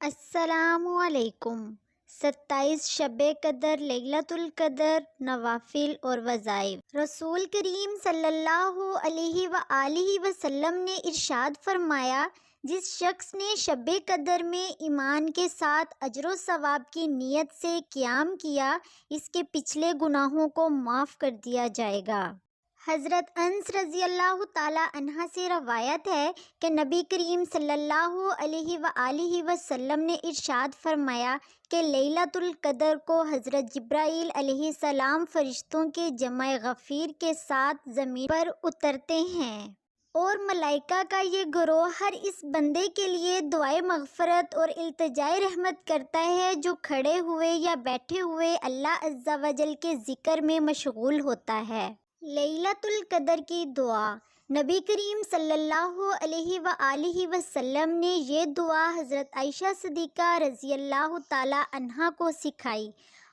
السلام علیکم۔ 27 شب قدر، لیلۃ القدر، نوافل اور وظائف۔ رسول کریم صلی اللہ علیہ وآلہ وسلم نے ارشاد فرمایا، جس شخص نے شب قدر میں ایمان کے ساتھ اجر و ثواب کی نیت سے قیام کیا، اس کے پچھلے گناہوں کو معاف کر دیا جائے گا۔ حضرت انس رضی اللہ تعالی عنہ سے روایت ہے کہ نبی کریم صلی اللہ علیہ وآلہ وسلم نے ارشاد فرمایا کہ لیلۃ القدر کو حضرت جبرائیل علیہ السلام فرشتوں کے جمع غفیر کے ساتھ زمین پر اترتے ہیں، اور ملائکہ کا یہ گروہ ہر اس بندے کے لیے دعائے مغفرت اور التجائے رحمت کرتا ہے جو کھڑے ہوئے یا بیٹھے ہوئے اللہ عز و جل کے ذکر میں مشغول ہوتا ہے۔ لیلۃ القدر کی دعا۔ نبی کریم صلی اللہ علیہ وآلہ وسلم نے یہ دعا حضرت عائشہ صدیقہ رضی اللہ تعالی عنہا کو سکھائی۔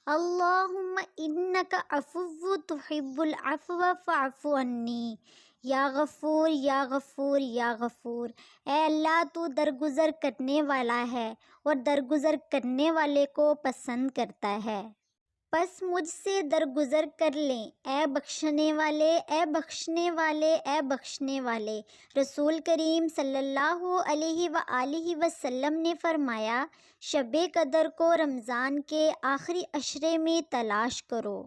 اللہم انک عفو تحب العفو فاعف عنی، یا غفور یا غفور یا غفور۔ اے اللہ، تو درگزر کرنے والا ہے اور درگزر کرنے والے کو پسند کرتا ہے، پس مجھ سے درگزر کر لیں، اے بخشنے والے، اے بخشنے والے، اے بخشنے والے۔ رسول کریم صلی اللہ علیہ وآلہ وسلم نے فرمایا، شب قدر کو رمضان کے آخری عشرے میں تلاش کرو۔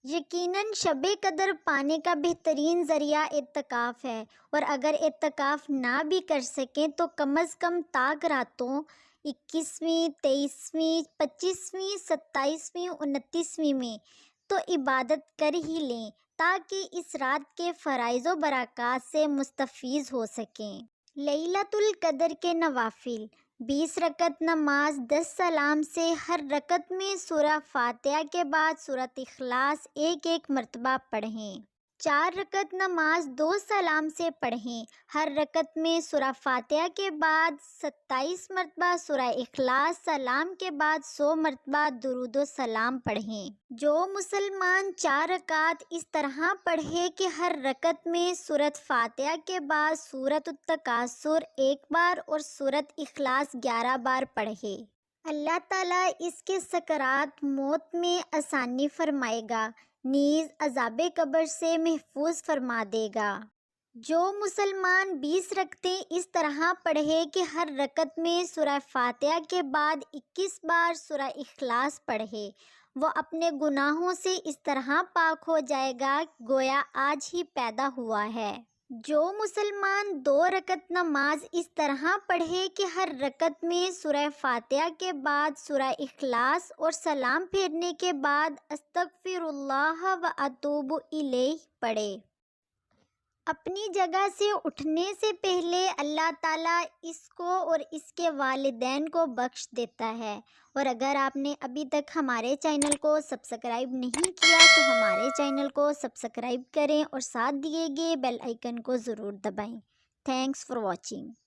یقیناً شب قدر پانے کا بہترین ذریعہ اعتکاف ہے، اور اگر اعتکاف نہ بھی کر سکیں تو کم از کم طاق راتوں 21ویں، 23ویں، 25ویں، 27ویں، 29ویں میں تو عبادت کر ہی لیں، تاکہ اس رات کے فرائض و برکات سے مستفیض ہو سکیں۔ لیلۃ القدر کے نوافل۔ 20 رکعت نماز 10 سلام سے، ہر رکعت میں سورہ فاتحہ کے بعد سورۃ اخلاص ایک ایک مرتبہ پڑھیں۔ 4 رکعت نماز 2 سلام سے پڑھیں، ہر رکعت میں سورہ فاتحہ کے بعد 27 مرتبہ سورہ اخلاص، سلام کے بعد 100 مرتبہ درود و سلام پڑھیں۔ جو مسلمان 4 رکعات اس طرح پڑھے کہ ہر رکعت میں سورۃ فاتحہ کے بعد سورۃ التکاثر ایک بار اور سورۃ اخلاص 11 بار پڑھے، اللہ تعالیٰ اس کے سکرات موت میں آسانی فرمائے گا، نیز عذاب قبر سے محفوظ فرما دے گا۔ جو مسلمان 20 رکعتیں اس طرح پڑھے کہ ہر رکعت میں سورہ فاتحہ کے بعد 21 بار سورہ اخلاص پڑھے، وہ اپنے گناہوں سے اس طرح پاک ہو جائے گا گویا آج ہی پیدا ہوا ہے۔ جو مسلمان 2 رکعت نماز اس طرح پڑھے کہ ہر رکعت میں سورہ فاتحہ کے بعد سورہ اخلاص اور سلام پھیرنے کے بعد استغفر اللہ و اتوب الیہ پڑھے، اپنی جگہ سے اٹھنے سے پہلے اللہ تعالیٰ اس کو اور اس کے والدین کو بخش دیتا ہے۔ اور اگر آپ نے ابھی تک ہمارے چینل کو سبسکرائب نہیں کیا تو ہمارے چینل کو سبسکرائب کریں اور ساتھ دیے گئے بیل آئیکن کو ضرور دبائیں۔ Thanks for watching.